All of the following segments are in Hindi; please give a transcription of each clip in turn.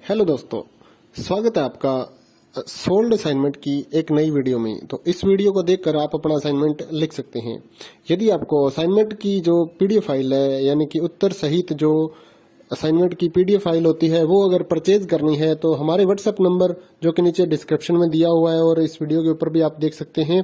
हेलो दोस्तों, स्वागत है आपका सोल्ड असाइनमेंट की एक नई वीडियो में। तो इस वीडियो को देखकर आप अपना असाइनमेंट लिख सकते हैं। यदि आपको असाइनमेंट की जो पीडीएफ फाइल है, यानी कि उत्तर सहित जो असाइनमेंट की पीडीएफ फाइल होती है, वो अगर परचेज करनी है तो हमारे व्हाट्सएप नंबर जो कि नीचे डिस्क्रिप्शन में दिया हुआ है और इस वीडियो के ऊपर भी आप देख सकते हैं,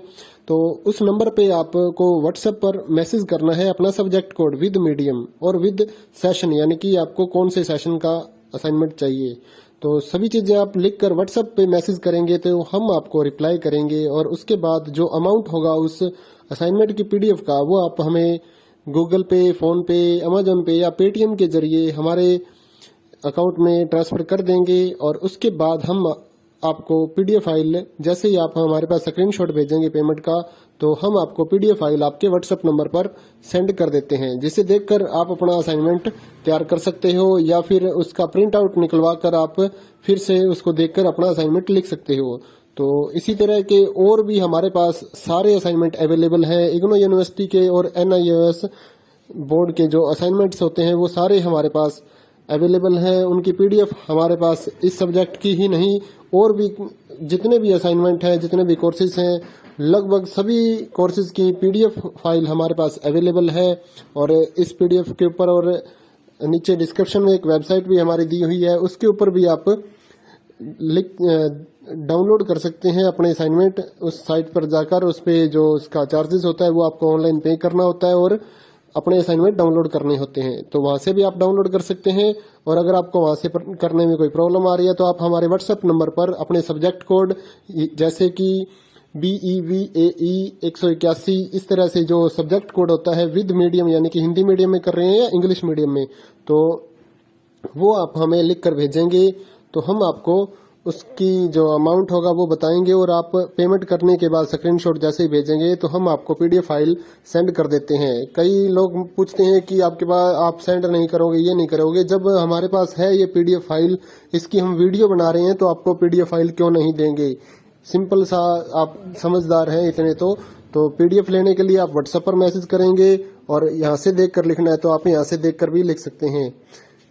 तो उस नंबर पे आपको व्हाट्सएप पर मैसेज करना है अपना सब्जेक्ट कोड विद मीडियम और विद सेशन, यानी कि आपको कौन से सेशन का असाइनमेंट चाहिए। तो सभी चीजें आप लिखकर व्हाट्सएप पे मैसेज करेंगे तो हम आपको रिप्लाई करेंगे और उसके बाद जो अमाउंट होगा उस असाइनमेंट की पीडीएफ का, वो आप हमें गूगल पे, फोन पे, अमेजोन पे या पेटीएम के जरिए हमारे अकाउंट में ट्रांसफर कर देंगे। और उसके बाद हम आपको पीडीएफ फाइल, जैसे ही आप हमारे पास स्क्रीनशॉट भेजेंगे पेमेंट का, तो हम आपको पीडीएफ फाइल आपके व्हाट्सएप नंबर पर सेंड कर देते हैं, जिसे देखकर आप अपना असाइनमेंट तैयार कर सकते हो या फिर उसका प्रिंट आउट निकलवा कर आप फिर से उसको देखकर अपना असाइनमेंट लिख सकते हो। तो इसी तरह के और भी हमारे पास सारे असाइनमेंट अवेलेबल हैं। इग्नो यूनिवर्सिटी के और एनआईओएस बोर्ड के जो असाइनमेंट्स होते हैं वो सारे हमारे पास अवेलेबल है। उनकी पीडीएफ हमारे पास इस सब्जेक्ट की ही नहीं, और भी जितने भी असाइनमेंट हैं, जितने भी कोर्सेज हैं, लगभग सभी कोर्सेज की पीडीएफ फाइल हमारे पास अवेलेबल है। और इस पीडीएफ के ऊपर और नीचे डिस्क्रिप्शन में एक वेबसाइट भी हमारी दी हुई है, उसके ऊपर भी आप डाउनलोड कर सकते हैं अपने असाइनमेंट। उस साइट पर जाकर उस पे जो उसका चार्जेस होता है वो आपको ऑनलाइन पे करना होता है और अपने असाइनमेंट डाउनलोड करने होते हैं, तो वहां से भी आप डाउनलोड कर सकते हैं। और अगर आपको वहां से करने में कोई प्रॉब्लम आ रही है तो आप हमारे व्हाट्सएप नंबर पर अपने सब्जेक्ट कोड, जैसे कि BEVAE 181, इस तरह से जो सब्जेक्ट कोड होता है विद मीडियम, यानी कि हिंदी मीडियम में कर रहे हैं या इंग्लिश मीडियम में, तो वो आप हमें लिख कर भेजेंगे तो हम आपको उसकी जो अमाउंट होगा वो बताएंगे और आप पेमेंट करने के बाद स्क्रीनशॉट जैसे ही भेजेंगे तो हम आपको पीडीएफ फाइल सेंड कर देते हैं। कई लोग पूछते हैं कि आपके पास आप सेंड नहीं करोगे, ये नहीं करोगे। जब हमारे पास है ये पीडीएफ फाइल, इसकी हम वीडियो बना रहे हैं, तो आपको पीडीएफ फाइल क्यों नहीं देंगे। सिंपल सा, आप समझदार हैं इतने तो पीडीएफ लेने के लिए आप व्हाट्सएप पर मैसेज करेंगे और यहाँ से देख कर लिखना है तो आप यहाँ से देख कर भी लिख सकते हैं।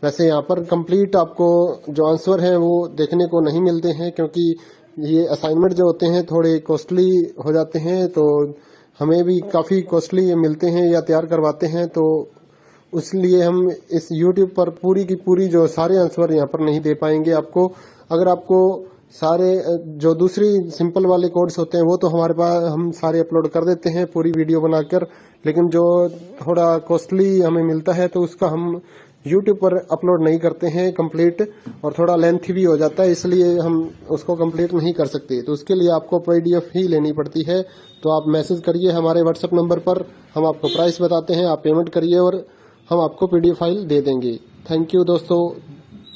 वैसे यहाँ पर कंप्लीट आपको जो आंसर है वो देखने को नहीं मिलते हैं, क्योंकि ये असाइनमेंट जो होते हैं थोड़े कॉस्टली हो जाते हैं, तो हमें भी काफ़ी कॉस्टली मिलते हैं या तैयार करवाते हैं, तो इसलिए हम इस YouTube पर पूरी की पूरी जो सारे आंसर यहाँ पर नहीं दे पाएंगे आपको। अगर आपको सारे जो दूसरी सिंपल वाले कोड्स होते हैं वो तो हमारे पास हम सारे अपलोड कर देते हैं पूरी वीडियो बनाकर, लेकिन जो थोड़ा कॉस्टली हमें मिलता है तो उसका हम YouTube पर अपलोड नहीं करते हैं कंप्लीट, और थोड़ा लेंथी भी हो जाता है, इसलिए हम उसको कंप्लीट नहीं कर सकते। तो उसके लिए आपको पीडीएफ ही लेनी पड़ती है। तो आप मैसेज करिए हमारे व्हाट्सएप नंबर पर, हम आपको प्राइस बताते हैं, आप पेमेंट करिए और हम आपको पीडीएफ फाइल दे देंगे। थैंक यू दोस्तों,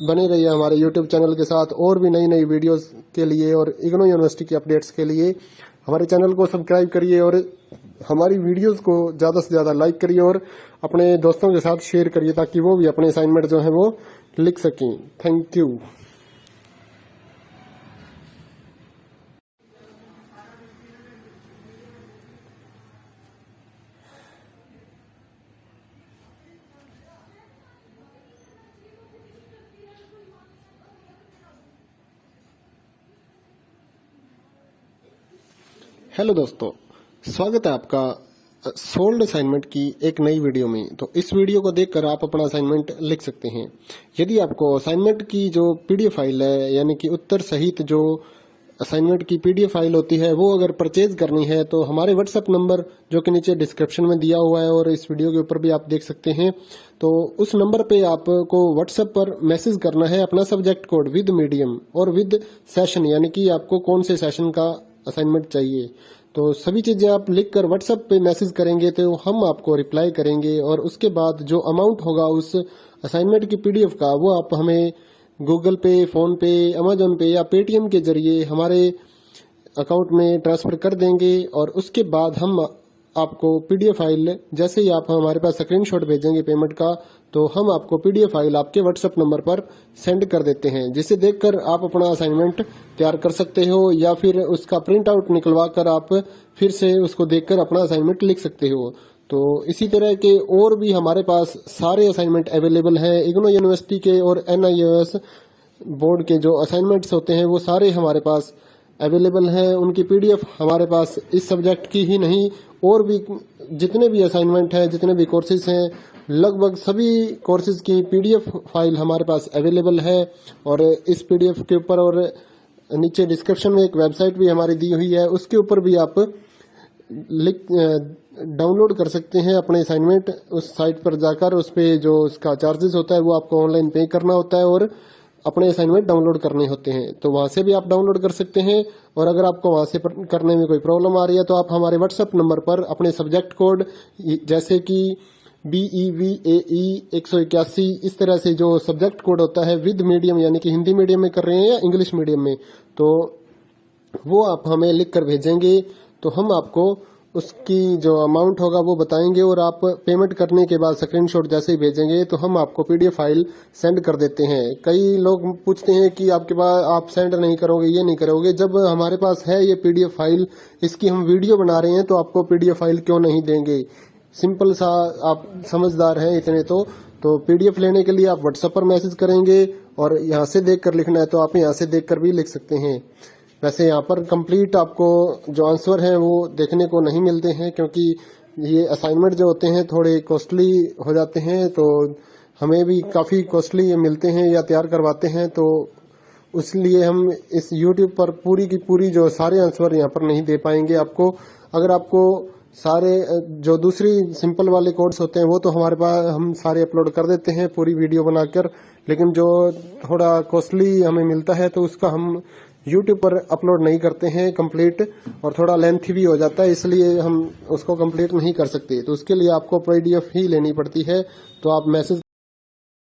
बने रहिए हमारे YouTube चैनल के साथ और भी नई नई वीडियोस के लिए और इग्नो यूनिवर्सिटी के अपडेट्स के लिए हमारे चैनल को सब्सक्राइब करिए और हमारी वीडियोस को ज़्यादा से ज़्यादा लाइक करिए और अपने दोस्तों के साथ शेयर करिए, ताकि वो भी अपने असाइनमेंट जो है वो लिख सकें। Thank you. हेलो दोस्तों, स्वागत है आपका सोल्ड असाइनमेंट की एक नई वीडियो में। तो इस वीडियो को देखकर आप अपना असाइनमेंट लिख सकते हैं। यदि आपको असाइनमेंट की जो पीडीएफ फाइल है, यानी कि उत्तर सहित जो असाइनमेंट की पीडीएफ फाइल होती है, वो अगर परचेज करनी है तो हमारे व्हाट्सएप नंबर जो कि नीचे डिस्क्रिप्शन में दिया हुआ है और इस वीडियो के ऊपर भी आप देख सकते हैं, तो उस नंबर पे आपको व्हाट्सएप पर मैसेज करना है अपना सब्जेक्ट कोड विद मीडियम और विद सेशन, यानी कि आपको कौन से सेशन का असाइनमेंट चाहिए। तो सभी चीजें आप लिखकर व्हाट्सएप पे मैसेज करेंगे तो हम आपको रिप्लाई करेंगे और उसके बाद जो अमाउंट होगा उस असाइनमेंट की पीडीएफ का, वो आप हमें गूगल पे, फोन पे, अमेजोन पे या पेटीएम के जरिए हमारे अकाउंट में ट्रांसफर कर देंगे। और उसके बाद हम आपको पीडीएफ फाइल, जैसे ही आप हमारे पास स्क्रीनशॉट भेजेंगे पेमेंट का, तो हम आपको पीडीएफ फाइल आपके व्हाट्सएप नंबर पर सेंड कर देते हैं, जिसे देखकर आप अपना असाइनमेंट तैयार कर सकते हो या फिर उसका प्रिंट आउट निकलवा कर आप फिर से उसको देखकर अपना असाइनमेंट लिख सकते हो। तो इसी तरह के और भी हमारे पास सारे असाइनमेंट अवेलेबल हैं। इग्नो यूनिवर्सिटी के और एनआईओएस बोर्ड के जो असाइनमेंट्स होते हैं वो सारे हमारे पास अवेलेबल हैं। उनकी पीडीएफ हमारे पास इस सब्जेक्ट की ही नहीं और भी जितने भी असाइनमेंट हैं, जितने भी कोर्सेज हैं, लगभग सभी कोर्सेज की पीडीएफ फाइल हमारे पास अवेलेबल है। और इस पीडीएफ के ऊपर और नीचे डिस्क्रिप्शन में एक वेबसाइट भी हमारी दी हुई है, उसके ऊपर भी आप डाउनलोड कर सकते हैं अपने असाइनमेंट। उस साइट पर जाकर उस पे जो उसका चार्जेस होता है वो आपको ऑनलाइन पे करना होता है और अपने असाइनमेंट डाउनलोड करने होते हैं। तो वहां से भी आप डाउनलोड कर सकते हैं। और अगर आपको वहां से करने में कोई प्रॉब्लम आ रही है तो आप हमारे व्हाट्सएप नंबर पर अपने सब्जेक्ट कोड जैसे कि BEVAE 181 इस तरह से जो सब्जेक्ट कोड होता है विद मीडियम, यानी कि हिंदी मीडियम में कर रहे हैं या इंग्लिश मीडियम में, तो वो आप हमें लिख कर भेजेंगे तो हम आपको उसकी जो अमाउंट होगा वो बताएंगे और आप पेमेंट करने के बाद स्क्रीनशॉट जैसे ही भेजेंगे तो हम आपको पीडीएफ फाइल सेंड कर देते हैं। कई लोग पूछते हैं कि आपके पास आप सेंड नहीं करोगे, ये नहीं करोगे। जब हमारे पास है ये पीडीएफ फाइल, इसकी हम वीडियो बना रहे हैं तो आपको पीडीएफ फाइल क्यों नहीं देंगे। सिंपल सा, आप समझदार हैं इतने तो पीडीएफ लेने के लिए आप व्हाट्सएप पर मैसेज करेंगे और यहाँ से देख कर लिखना है तो आप यहाँ से देख कर भी लिख सकते हैं। वैसे यहाँ पर कंप्लीट आपको जो आंसर है वो देखने को नहीं मिलते हैं, क्योंकि ये असाइनमेंट जो होते हैं थोड़े कॉस्टली हो जाते हैं, तो हमें भी काफ़ी कॉस्टली ये मिलते हैं या तैयार करवाते हैं। तो इसलिए हम इस YouTube पर पूरी की पूरी जो सारे आंसर यहाँ पर नहीं दे पाएंगे आपको। अगर आपको सारे जो दूसरी सिंपल वाले कोड्स होते हैं वो तो हमारे पास हम सारे अपलोड कर देते हैं पूरी वीडियो बनाकर, लेकिन जो थोड़ा कॉस्टली हमें मिलता है तो उसका हम YouTube पर अपलोड नहीं करते हैं कंप्लीट, और थोड़ा लेंथी भी हो जाता है, इसलिए हम उसको कंप्लीट नहीं कर सकते। तो उसके लिए आपको पीडीएफ ही लेनी पड़ती है। तो आप मैसेज